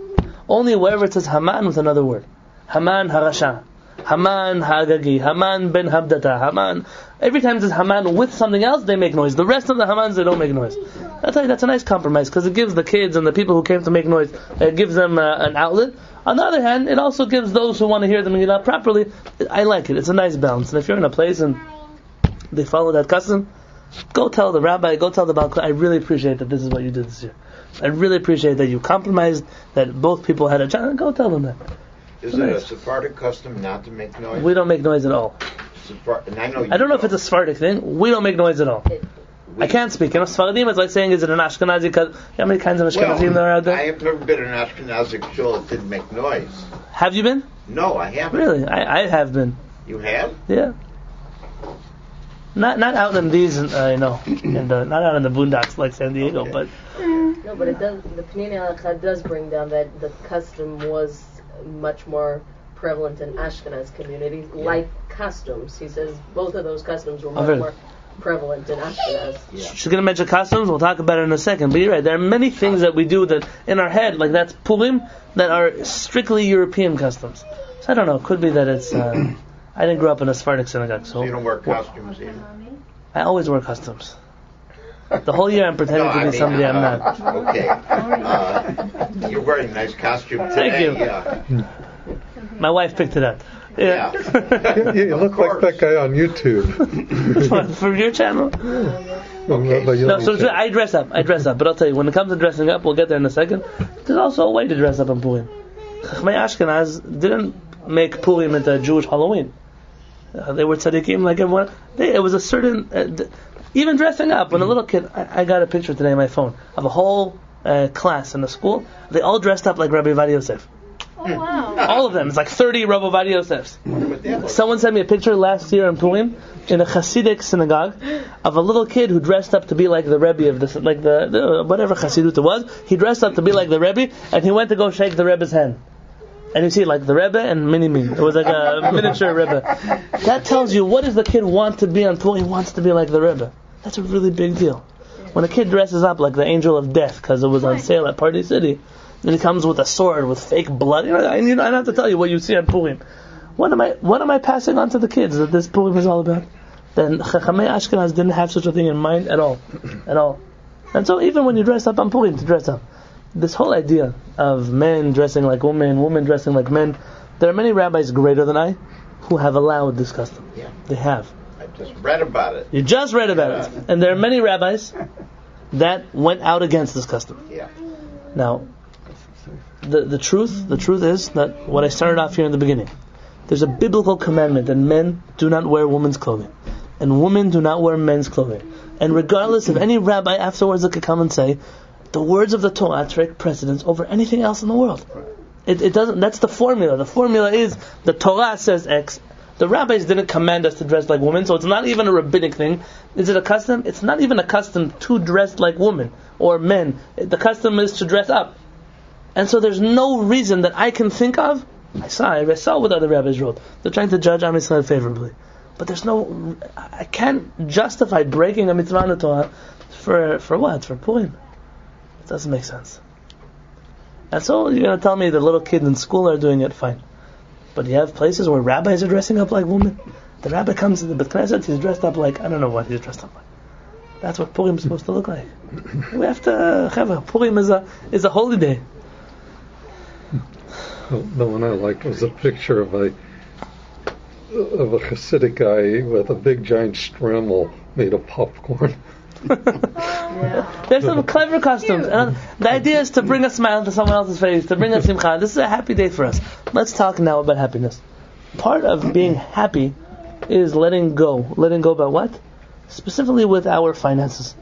Only wherever it says Haman with another word. Haman Harasha. Haman Hagagi. Haman Ben Habdata. Haman. Every time it says Haman with something else, they make noise. The rest of the Hamans, they don't make noise. I'll tell you, that's a nice compromise because it gives the kids and the people who came to make noise, it gives them an outlet. On the other hand, it also gives those who want to hear the Megillah properly. I like it. It's a nice balance. And if you're in a place and they follow that custom, go tell the rabbi, go tell the Baal. I really appreciate that this is what you did this year. I really appreciate that you compromised, that both people had a chance. Go tell them that.
Is it a Sephardic custom not to make noise?
We don't make noise at all.
And I
don't know if it's a Sephardic thing. We don't make noise at all. I can't speak. Sephardim is like saying, is it an Ashkenazi? How many kinds of Ashkenazim there are out there?
I have never been in an Ashkenazi shul that didn't make noise.
Have you been?
No, I haven't.
Really? I have been.
You have?
Yeah. Not out in these, and not out in the boondocks like San Diego,
okay.
But
no, but it does. The Purim Halacha does bring down that the custom was much more prevalent in Ashkenaz communities, like customs. He says both of those customs were much more prevalent in Ashkenaz.
Yeah. She's going to mention customs. We'll talk about it in a second. But you're right. There are many things that we do that in our head, like that's Purim, that are strictly European customs. So I don't know. It could be that it's. I didn't grow up in a Sephardic synagogue, so
you don't wear costumes either.
I always wear customs. The whole year I'm pretending to be somebody I'm not.
Okay. You're wearing a nice costume today.
Thank you.
Yeah.
My wife picked it out. Yeah.
You look like that guy on YouTube.
For your channel?
Okay.
No, so I dress up. But I'll tell you, when it comes to dressing up, we'll get there in a second. There's also a way to dress up on Purim. Chachmei Ashkenaz didn't make Purim into a Jewish Halloween. They were tzaddikim like everyone. It was a certain... even dressing up. When a little kid... I got a picture today on my phone of a whole class in the school. They all dressed up like Rabbi Yosef.
Oh, wow.
All of them. It's like 30 Rabbi Yosefs. Someone sent me a picture last year in Purim in a Hasidic synagogue of a little kid who dressed up to be like the Rebbe of this, like the whatever Hasidut it was. He dressed up to be like the Rebbe, and he went to go shake the Rebbe's hand. And you see, like the Rebbe and Mini-Me. It was like a miniature Rebbe. That tells you, what does the kid want to be on Purim? He wants to be like the Rebbe. That's a really big deal. When a kid dresses up like the angel of death because it was on sale at Party City, and he comes with a sword with fake blood. I don't have to tell you what you see on Purim. What am I passing on to the kids that this Purim is all about? Then Chachamei Ashkenaz didn't have such a thing in mind at all. And so even when you dress up on Purim, to dress up, this whole idea of men dressing like women, women dressing like men, there are many rabbis greater than I who have allowed this custom.
Yeah.
They have.
I just read about it.
You just read about it. And there are many rabbis that went out against this custom.
Yeah.
Now, the truth is that what I started off here in the beginning, there's a biblical commandment that men do not wear women's clothing, and women do not wear men's clothing. And regardless of any rabbi afterwards that could come and say, the words of the Torah take precedence over anything else in the world. It doesn't. That's the formula. The formula is the Torah says X. The rabbis didn't command us to dress like women, so it's not even a rabbinic thing. Is it a custom? It's not even a custom to dress like women or men. The custom is to dress up. And so there's no reason that I can think of. I saw what other rabbis wrote. They're trying to judge Am Yisrael favorably. But I can't justify breaking a mitzvah in the Torah for what? For Purim. It doesn't make sense. And so you're going to tell me the little kids in school are doing it, fine. But you have places where rabbis are dressing up like women. The rabbi comes to the Beit Knesset, he's dressed up like, I don't know what he's dressed up like. That's what Purim is supposed to look like. We have to, Purim is a holy day.
The one I liked was a picture of a Hasidic guy with a big giant strommel made of popcorn.
There's some clever customs, and the idea is to bring a smile to someone else's face, to bring a simcha. This is a happy day for us. Let's talk now about happiness. Part of being happy is letting go about what? Specifically with our finances.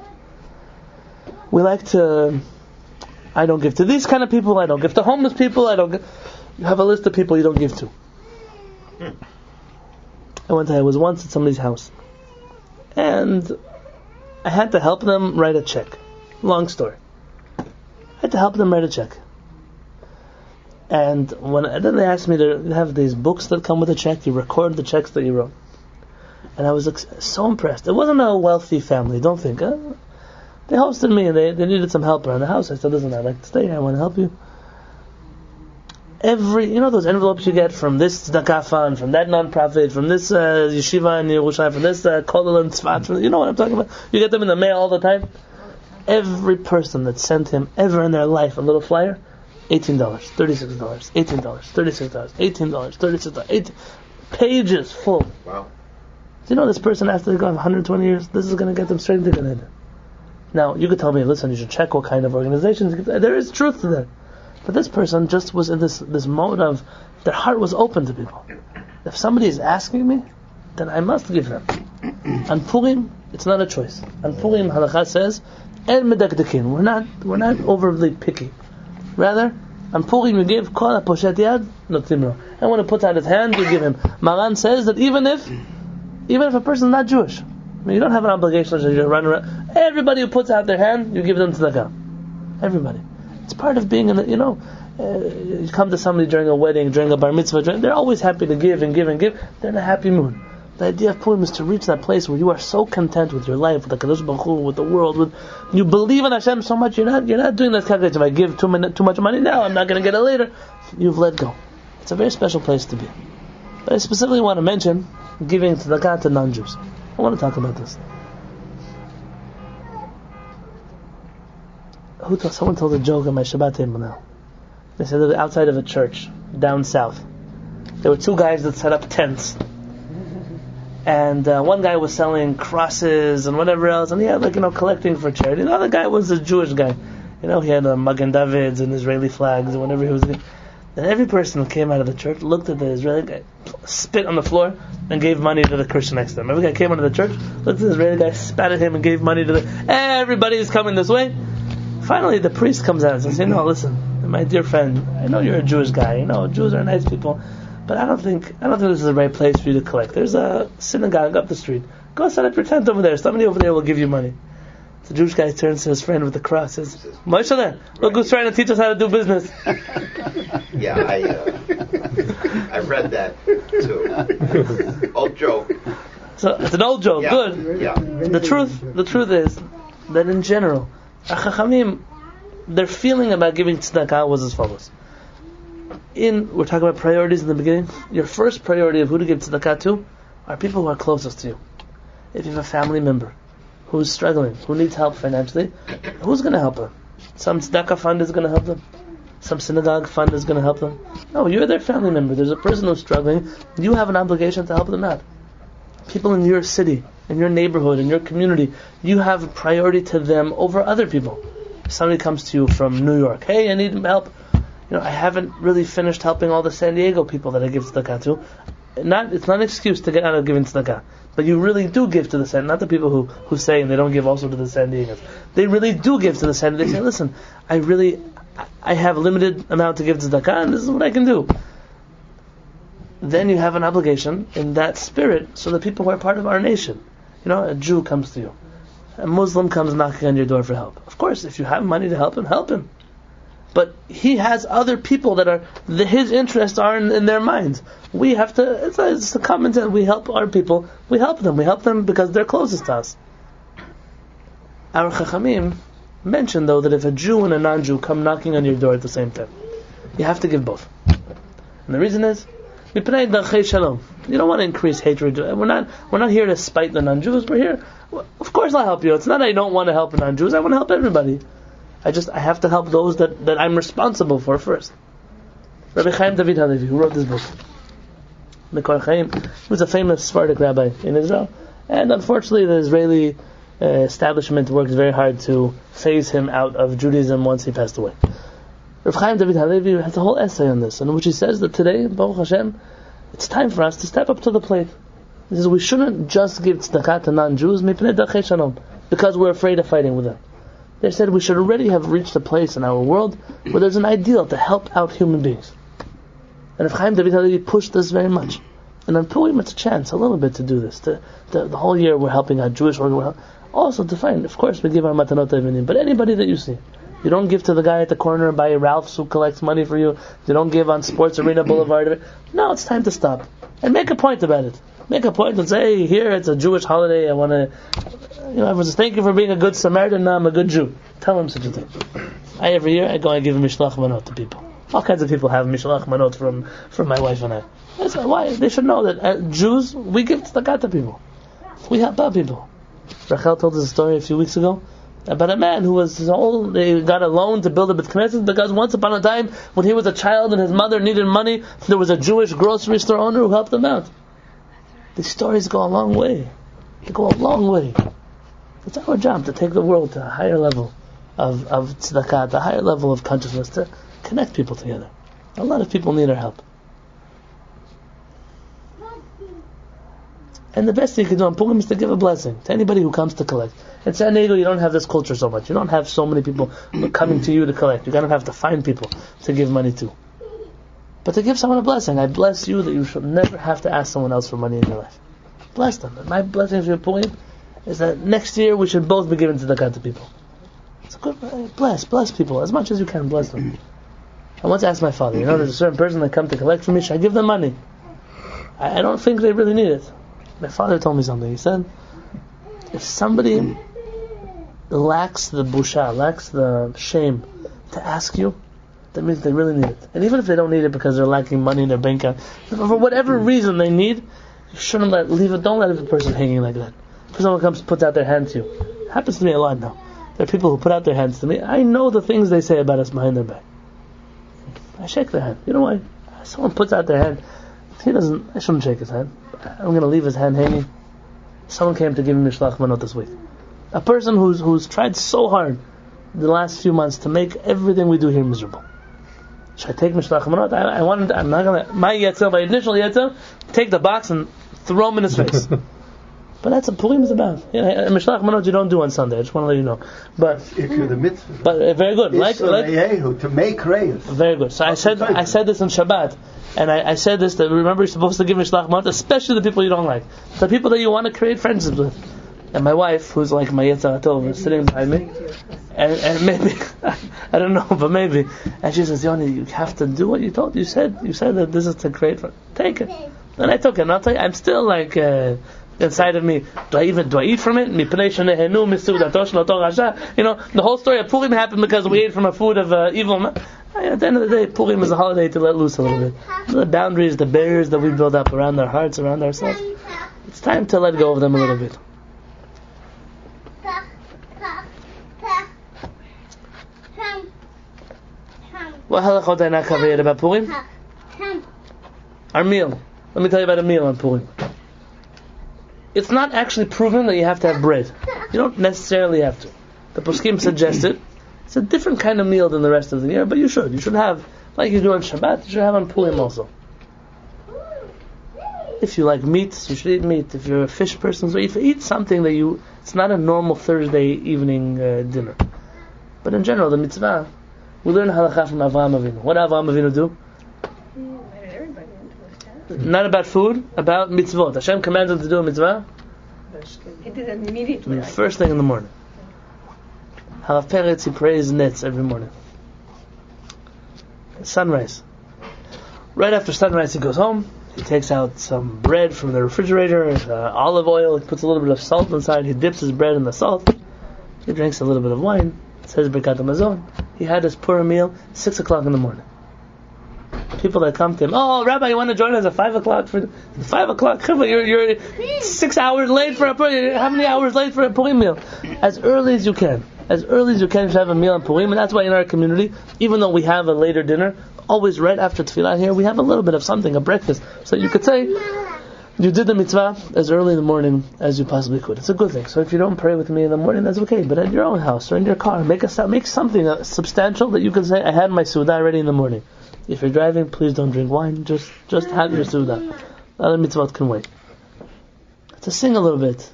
We like to, I don't give to these kind of people, I don't give to homeless people, you have a list of people you don't give to. I was once at somebody's house, and I had to help them write a check. Long story. I had to help them write a check. And then they asked me to have these books that come with a check. You record the checks that you wrote. And I was so impressed. It wasn't a wealthy family, don't think. They hosted me and they needed some help around the house. I said, listen, I'd like to stay here. I want to help you. Those envelopes you get from this tzedakah fund, from that non-profit, from this yeshiva in Yerushalayim, from this kollel in Tzfat, you know what I'm talking about? You get them in the mail all the time. Every person that sent him ever in their life a little flyer, $18, $36, $18, $36, $18, $36, 18 pages full.
Wow.
Do you know this person, after they go 120 years, this is going to get them straight into Gan Eden? Now, you could tell me, listen, you should check what kind of organizations. There is truth to that. But this person just was in this mode of, their heart was open to people. If somebody is asking me, then I must give them. On Purim, it's not a choice. On Purim, Halacha says, En medakdekin. We're not overly picky. Rather, on Purim you give kol poshet yad notimro. And when he puts out his hand, you give him. Maran says that even if a person is not Jewish, I mean, you don't have an obligation to run around. Everybody who puts out their hand, you give them tzedakah. Everybody. It's part of being in the, you come to somebody during a wedding, during a bar mitzvah, they're always happy to give and give and give. They're in a happy mood. The idea of Purim is to reach that place where you are so content with your life, with the Kadosh Baruch Hu, with the world, you believe in Hashem so much. You're not doing that calculation. If I give too much money now, I'm not going to get it later. You've let go. It's a very special place to be. But I specifically want to mention giving tzedakah to non-Jews. I want to talk about this. Someone told a joke on my Shabbat table now. They said that outside of a church down south, there were two guys that set up tents. And one guy was selling crosses and whatever else, and he had collecting for charity. The other guy was a Jewish guy. He had Magen Davids and Israeli flags and whatever he was doing. And every person who came out of the church looked at the Israeli guy, spit on the floor, and gave money to the Christian next to him. Every guy came out of the church, looked at the Israeli guy, spat at him, and gave money to everybody is coming this way. Finally, the priest comes out and says, listen, my dear friend, I know you're a Jewish guy. Jews are nice people. But I don't think this is the right place for you to collect. There's a synagogue up the street. Go set up your tent over there. Somebody over there will give you money. The Jewish guy turns to his friend with the cross and says, Moshe, look who's trying to teach us how to do business.
Yeah, I read that too. Old joke.
So it's an old joke.
Yeah.
Good.
Yeah.
The truth is that in general, HaShamayim, their feeling about giving tzedakah was as follows. We're talking about priorities in the beginning. Your first priority of who to give tzedakah to are people who are closest to you. If you have a family member who's struggling, who needs help financially, who's going to help them? Some tzedakah fund is going to help them. Some synagogue fund is going to help them. No, you're their family member. There's a person who's struggling. You have an obligation to help them out. People in your city, in your neighborhood, in your community, you have a priority to them over other people. If somebody comes to you from New York, hey, I need help. I haven't really finished helping all the San Diego people that I give tzedakah to. It's not an excuse to get out of giving tzedakah, but you really do give to the San, not the people who say and they don't give also to the San Diegans. They really do give to the San. They say, listen, I have a limited amount to give tzedakah, and this is what I can do. Then you have an obligation in that spirit, so the people who are part of our nation. A Jew comes to you, a Muslim comes knocking on your door for help. Of course, if you have money to help him. But he has other people that his interests are in their minds. We have to, it's a common sense, we help our people, we help them because they're closest to us. Our Chachamim mentioned though that if a Jew and a non-Jew come knocking on your door at the same time, you have to give both. And the reason is, you don't want to increase hatred. We're not here to spite the non-Jews, we're here, of course I'll help you. It's not I don't want to help the non-Jews, I want to help everybody. I have to help those that I'm responsible for first. Rabbi David Halevy, who wrote this book, Mikor Chaim, he was a famous Sephardic rabbi in Israel, and unfortunately the Israeli establishment worked very hard to phase him out of Judaism once he passed away. Rabbi David Halevy has a whole essay on this, in which he says that today, Baruch Hashem, it's time for us to step up to the plate. He says we shouldn't just give tzedakah to non-Jews because we're afraid of fighting with them. They said we should already have reached a place in our world where there's an ideal to help out human beings. And if Chaim David Halevy pushed this very much. And on Purim it's a chance, a little bit, to do this. The whole year we're helping out Jewish world. Also to find, of course we give our matanot evinim, but anybody that you see. You don't give to the guy at the corner by Ralph's who collects money for you. You don't give on Sports Arena Boulevard. No, it's time to stop. And make a point about it. Make a point and say, hey, here it's a Jewish holiday, I want to... everyone says, thank you for being a good Samaritan, now I'm a good Jew. Tell him such a thing. Every year I go and give a Mishloach Manot to people. All kinds of people have Mishloach Manot from my wife and I. That's why they should know that Jews, we give tzedakah to people. We help out people. Rachel told us a story a few weeks ago about a man who he got a loan to build a Beit Knesset because once upon a time, when he was a child and his mother needed money, there was a Jewish grocery store owner who helped him out. These stories go a long way. They go a long way. It's our job to take the world to a higher level of tzedakah, a higher level of consciousness, to connect people together. A lot of people need our help. And the best thing you can do on Purim is to give a blessing to anybody who comes to collect. In San Diego, you don't have this culture so much. You don't have so many people coming to you to collect. You're going to have to find people to give money to. But to give someone a blessing, I bless you that you should never have to ask someone else for money in your life. Bless them. And my blessing for Purim is that next year we should both be giving tzedakah to people. It's a good, bless people as much as you can. Bless them. I once asked my father, there's a certain person that come to collect from me, should I give them money? I don't think they really need it. My father told me something. He said, if somebody lacks the busha, lacks the shame to ask you, that means they really need it. And even if they don't need it because they're lacking money in their bank account, for whatever reason they need, you shouldn't don't let a person hanging like that. If someone comes and puts out their hand to you, it happens to me a lot now. There are people who put out their hands to me. I know the things they say about us behind their back. I shake their hand. You know why? Someone puts out their hand. I shouldn't shake his hand. I'm going to leave his hand hanging. Someone came to give me Mishloach Manot this week. A person who's tried so hard the last few months to make everything we do here miserable. Should I take Mishloach Manot? I'm not going to, my initial Yetzel, take the box and throw him in his face. But that's what Purim is about. Mishloach Manot you don't do on Sunday. I just want to let you know. But
if you're the mitzvah.
But very good.
To make reyes.
Very good. So I said this on Shabbat. And I said this, that remember you're supposed to give Mishloach Manot, especially the people you don't like. The people that you want to create friendships with. And my wife, who's like my Yetzer Tov, is sitting behind me. And maybe, I don't know, but maybe. And she says, Yoni, you have to do what you told. You said that this is to create friends. Take it. And I took it. And I'll tell you, I'm still like, inside of me, do I eat from it? The whole story of Purim happened because we ate from a food of evil. At the end of the day, Purim is a holiday to let loose a little bit. The boundaries, the barriers that we build up around our hearts, around ourselves, it's time to let go of them a little bit. What halachot I not covered about Purim? Our meal. Let me tell you about a meal on Purim. It's not actually proven that you have to have bread. You don't necessarily have to. The poskim suggest it. It's a different kind of meal than the rest of the year, but you should. You should have, like you do on Shabbat, you should have on Purim also. If you like meat, you should eat meat. If you're a fish person, so if you eat something that it's not a normal Thursday evening dinner. But in general, the mitzvah, we learn halacha from Avraham Avinu. What did Avraham Avinu do? Not about food, about mitzvot. Hashem commanded him to do a mitzvah.
He did it immediately.
First thing in the morning. Halav Peretz, he prays nets every morning. Sunrise. Right after sunrise, he goes home. He takes out some bread from the refrigerator, olive oil. He puts a little bit of salt inside. He dips his bread in the salt. He drinks a little bit of wine. Says Birkat HaMazon. He had his Purim meal 6 o'clock in the morning. People that come to him, oh, Rabbi, you want to join us at 5 o'clock? For 5 o'clock? You're 6 hours late for a Purim. How many hours late for a Purim meal? As early as you can. As early as you can, you should have a meal on Purim. And that's why in our community, even though we have a later dinner, always right after Tefillah here, we have a little bit of something, a breakfast. So you could say, you did the mitzvah as early in the morning as you possibly could. It's a good thing. So if you don't pray with me in the morning, that's okay. But at your own house or in your car, make something substantial that you can say, I had my Suda ready in the morning. If you're driving, please don't drink wine. Just have your Suda. Other mitzvot can wait. To sing a little bit.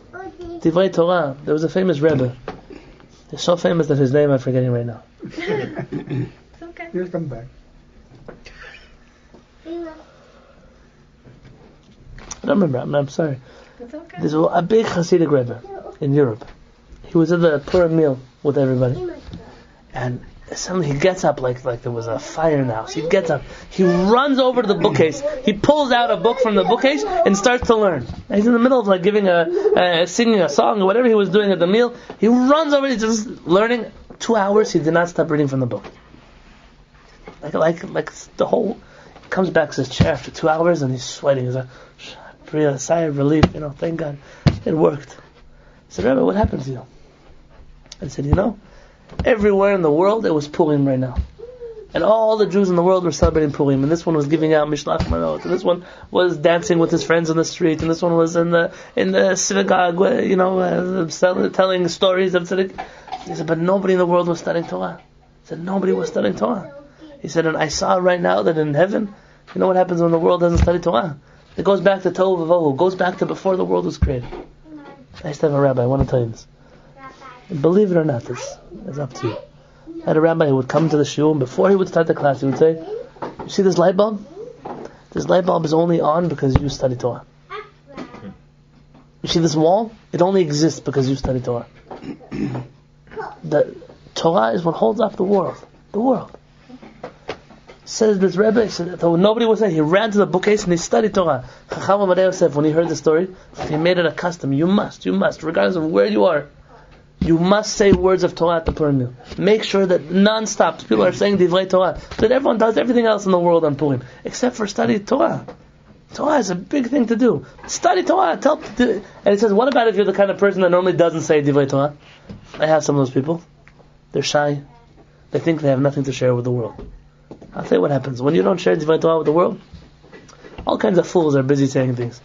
Divrei Torah. There was a famous Rebbe. He's so famous that his name I'm forgetting right now.
It's okay.
He'll come back.
I don't remember. I'm sorry.
It's okay.
There's a big Hasidic Rebbe in Europe. He was at the Purim meal with everybody. And suddenly he gets up like there was a fire in the house. He gets up. He runs over to the bookcase. He pulls out a book from the bookcase and starts to learn. And he's in the middle of giving singing a song or whatever he was doing at the meal. He runs over. He's just learning. 2 hours. He did not stop reading from the book. Like the whole. He comes back to his chair after 2 hours and he's sweating. He's like, breathe a sigh of relief. Thank God, it worked. I said, Rebbe, what happened to you? I said, everywhere in the world it was Purim right now. And all the Jews in the world were celebrating Purim. And this one was giving out Mishlach Manot. And this one was dancing with his friends on the street. And this one was in the synagogue, telling stories of tzedek. He said, but nobody in the world was studying Torah. He said, nobody was studying Torah. He said, and I saw right now that in heaven, you know what happens when the world doesn't study Torah? It goes back to Tohu Vavohu. It goes back to before the world was created. I used to have a rabbi, I want to tell you this. Believe it or not, it's up to you. I had a rabbi who would come to the shul, and before he would start the class, he would say, you see this light bulb? This light bulb is only on because you study Torah. You see this wall? It only exists because you study Torah. The Torah is what holds up the world. The world. Says this Rebbe, nobody was there. He ran to the bookcase and he studied Torah. Chacham Amadei Yosef, when he heard the story, he made it a custom. You must, regardless of where you are, you must say words of Torah at the Purim meal. Make sure that non-stop people are saying Divrei Torah. That everyone does everything else in the world on Purim, except for study Torah. Torah is a big thing to do. Study Torah. And it says, what about if you're the kind of person that normally doesn't say Divrei Torah? I have some of those people. They're shy. They think they have nothing to share with the world. I'll tell you what happens. When you don't share Divrei Torah with the world, all kinds of fools are busy saying things.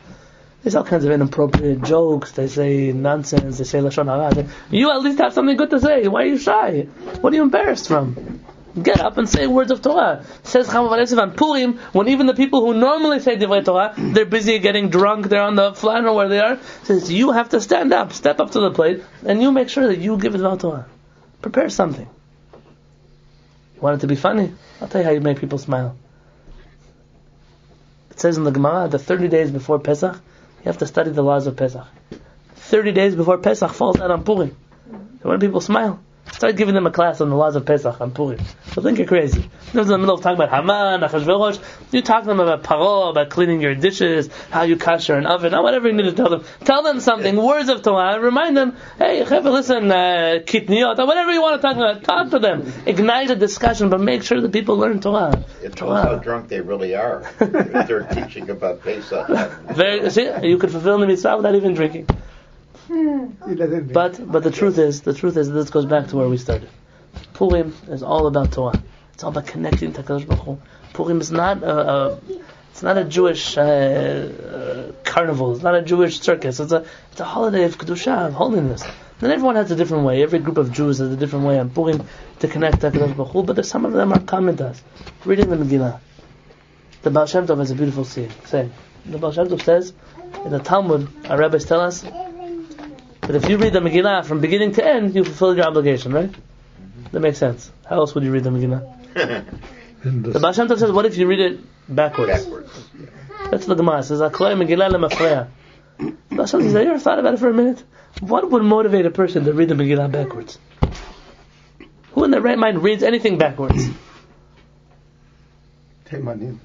There's all kinds of inappropriate jokes. They say nonsense. They say Lashon Hara. You at least have something good to say. Why are you shy? What are you embarrassed from? Get up and say words of Torah. Says Chama Varesev on Purim, when even the people who normally say Divrei Torah, they're busy getting drunk, they're on the fly, I don't know where they are. Says you have to stand up, step up to the plate, and you make sure that you give Divrei Torah. Prepare something. You want it to be funny? I'll tell you how you make people smile. It says in the Gemara, the 30 days before Pesach, you have to study the laws of Pesach. 30 days before Pesach falls out on Purim. So when people smile, start giving them a class on the laws of Pesach on Purim. They'll think you're crazy. They're in the middle of talking about Haman, Achashverosh. You talk to them about Paro, about cleaning your dishes, how you kasher an oven, whatever you need to tell them. Tell them something, words of Torah. Remind them, hey, listen, kitniot, or whatever you want to talk about. Talk to them. Ignite a discussion, but make sure that people learn Torah.
It shows how drunk they really are. If they're teaching about Pesach.
See, you could fulfill the mitzvah without even drinking. But the truth is this goes back to where we started. Purim is all about Torah. It's all about connecting to HaKadosh Baruch Hu. Purim is not a Jewish carnival. It's not a Jewish circus. It's a holiday of kedusha, of holiness. And everyone has a different way. Every group of Jews has a different way on Purim to connect to HaKadosh Baruch Hu. But some of them are common to us. Reading the Megillah. The Baal Shem Tov has a beautiful saying. The Baal Shem Tov says in the Talmud, our rabbis tell us, but if you read the Megillah from beginning to end, you fulfill your obligation, right? That makes sense. How else would you read the Megillah? The Baal Shem Tov says, what if you read it backwards? That's the Gemara. It says, Akloi Megillah lemafreya. The Baal Shem Tov says, have you ever thought about it for a minute? What would motivate a person to read the Megillah backwards? Who in their right mind reads anything backwards?
Teimanim.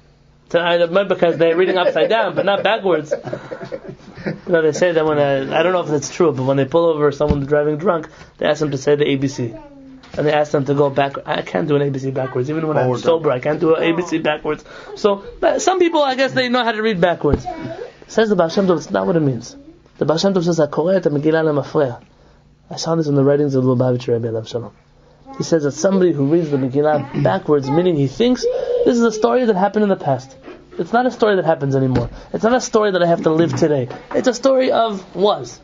Because they're reading upside down, but not backwards. They say that when I don't know if that's true, but when they pull over someone driving drunk, they ask them to say the ABC, and they ask them to go back. I can't do an ABC backwards, even when I'm sober. I can't do an ABC backwards. So some people, I guess, they know how to read backwards. Says the Baal Shem Tov, it's not what it means. The Baal Shem Tov says, I saw this in the writings of Lubavitch Rebbe Alav Shalom. He says that somebody who reads the Megillah backwards, meaning he thinks this is a story that happened in the past. It's not a story that happens anymore. It's not a story that I have to live today. It's a story of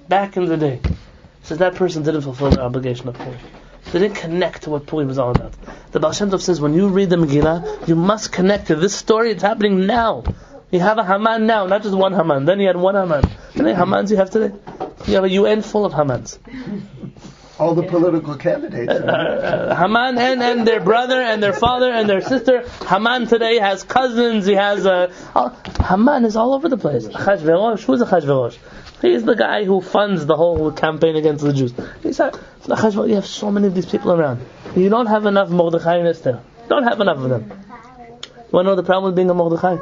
back in the day. Says that person didn't fulfill their obligation of Purim. They didn't connect to what Purim was all about. The Baal Shem Tov says when you read the Megillah, you must connect to this story. It's happening now. You have a Haman now, not just one Haman. Then you had one Haman. How many Hamans you have today? You have a UN full of Hamans.
All the political candidates.
Haman and their brother and their father and their sister. Haman today has cousins. He has Haman is all over the place. Achashverosh. Who's Achashverosh? He's the guy who funds the whole campaign against the Jews. You have so many of these people around. You don't have enough Mordechai and Esther. Don't have enough of them. You want to know the problem with being a Mordechai?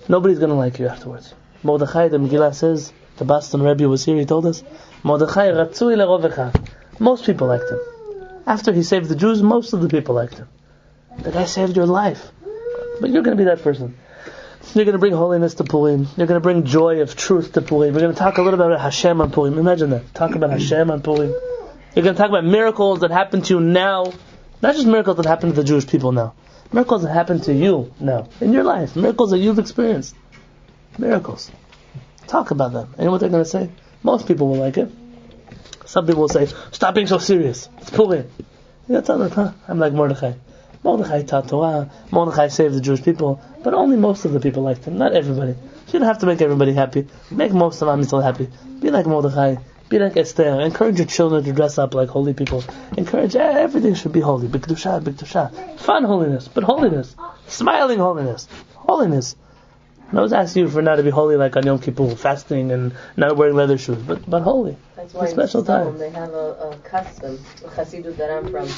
Nobody's going to like you afterwards. Mordechai, the Megillah says, the Boston Rebbe was here, he told us, Mordechai ratzui lerovecha. Most people liked him. After he saved the Jews, most of the people liked him. The guy saved your life. But you're going to be that person. You're going to bring holiness to Purim. You're going to bring joy of truth to Purim. We're going to talk a little bit about Hashem on Purim. Imagine that. Talk about Hashem on Purim. You're going to talk about miracles that happen to you now, not just miracles that happen to the Jewish people now. Miracles that happen to you now, in your life. Miracles that you've experienced. Miracles. Talk about them. And you know what they're going to say? Most people will like it. Some people will say, stop being so serious. It's Purim. You tell them, huh? I'm like Mordechai. Mordechai taught Torah. Mordechai saved the Jewish people. But only most of the people liked him, not everybody. You don't have to make everybody happy. Make most of Am Yisrael happy. Be like Mordechai. Be like Esther. Encourage your children to dress up like holy people. Encourage everything should be holy. B'kedusha, b'kedusha. Fun holiness, but holiness. Smiling holiness. Holiness. And I was asking you for not to be holy like on Yom Kippur, fasting and not wearing leather shoes, but holy.
That's why
a special
in
time.
They have a custom, the Chassidut that I'm from.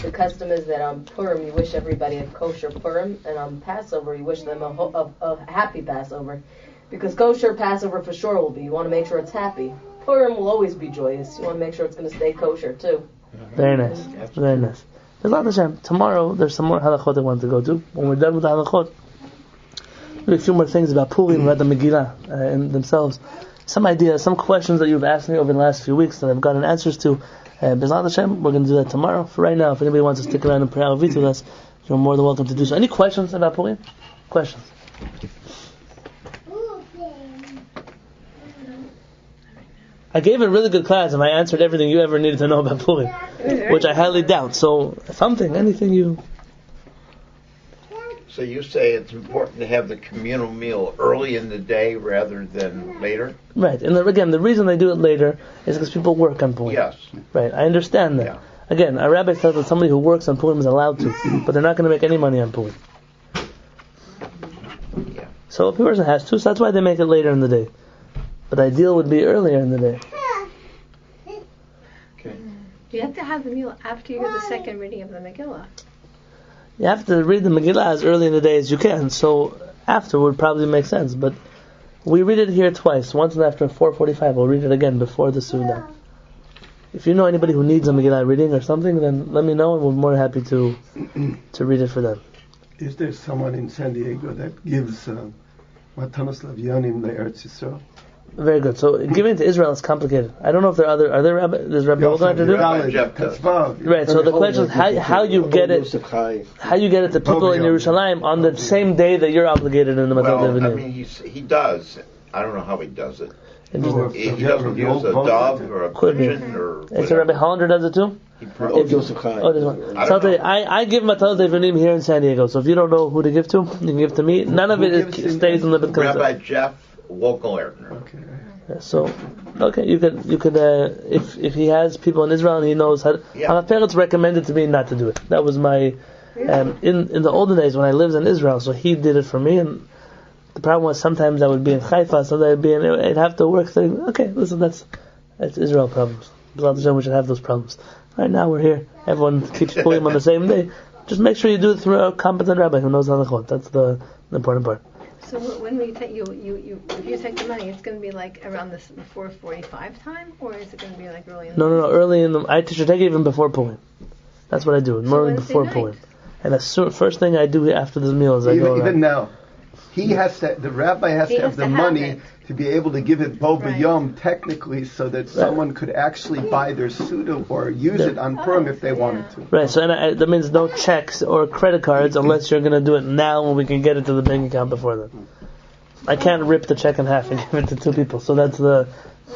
The custom is that on Purim you wish everybody a kosher Purim, and on Passover you wish them a happy Passover. Because kosher Passover for sure will be. You want to make sure it's happy. Purim will always be joyous. You want to make sure it's going to stay kosher too.
Very nice. Very nice. B'ezrat Hashem, tomorrow there's some more halachot I want to go to. When we're done with the halachot, maybe a few more things about Purim, about the Megillah in themselves. Some ideas, some questions that you've asked me over the last few weeks that I've gotten answers to. B'ezrat Hashem, we're going to do that tomorrow. For right now, if anybody wants to stick around and pray Avit with us, you're more than welcome to do so. Any questions about Purim? Questions? I gave a really good class and I answered everything you ever needed to know about Purim, which I highly doubt. So, anything you...
So you say it's important to have the communal meal early in the day rather than later?
Right, and again, the reason they do it later is because people work on Purim.
Yes.
Right, I understand that.
Yeah.
Again, our rabbi says that somebody who works on Purim is allowed to, but they're not going to make any money on Purim.
Yeah.
So if a person has to, so that's why they make it later in the day. But the ideal would be earlier in the day.
Okay.
You have to have the meal after you get the second reading of the Megillah.
You have to read the Megillah as early in the day as you can, so after would probably make sense. But we read it here twice, once after 4:45. We'll read it again before the Suda. If you know anybody who needs a Megillah reading or something, then let me know, and we're more happy to read it for them.
Is there someone in San Diego that gives Matanos Lavyanim Eretz Yisrael?
Very good. So giving to Israel is complicated. I don't know if there are there rabbis. Does Rabbi Yonatan to do? Right. So the question is how you get it. How you get it to people in Yerushalayim on the same day that you're obligated in the Matot
Well,
Levinim.
I mean, he does. I don't know how he does it. He
Interesting.
doesn't use a dove or a
Could be.
pigeon or
And so Rabbi Hollander does it too?
He probably
There's one. So I'll tell you, I give Matot Levinim here in San Diego. So if you don't know who to give to, you can give to me. None of it stays in the Beit Knesset.
Rabbi Jeff Wokelerdner.
Okay.
So, okay, you could if he has people in Israel and he knows how.
Yeah.
My parents recommended to me not to do it. That was my in the olden days when I lived in Israel. So he did it for me, and the problem was sometimes I would be in Haifa, sometimes I'd be I'd have to work. Saying, okay, listen, that's Israel problems. B'ezrat Hashem, we should have those problems. Right now we're here. Everyone keeps Purim on the same day. Just make sure you do it through a competent rabbi who knows halachot. That's the important part.
So when we take if you take the money, it's going to be like around the 4:45 time, or is it going to be like early in the
No, early in the. I should take it even before Purim. That's what I do. Normally before
night.
Purim. And the first thing I do after this meal is I go around.
Even now, the rabbi has to have the money to be able to give it bo b'yom technically, so that someone could actually buy their suda or use it on Purim if they wanted to.
Right. So that means no checks or credit cards unless you're going to do it now when we can get it to the bank account before then. I can't rip the check in half and give it to two people. So that's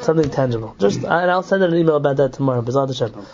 something tangible. And I'll send an email about that tomorrow. B'ezrat Hashem.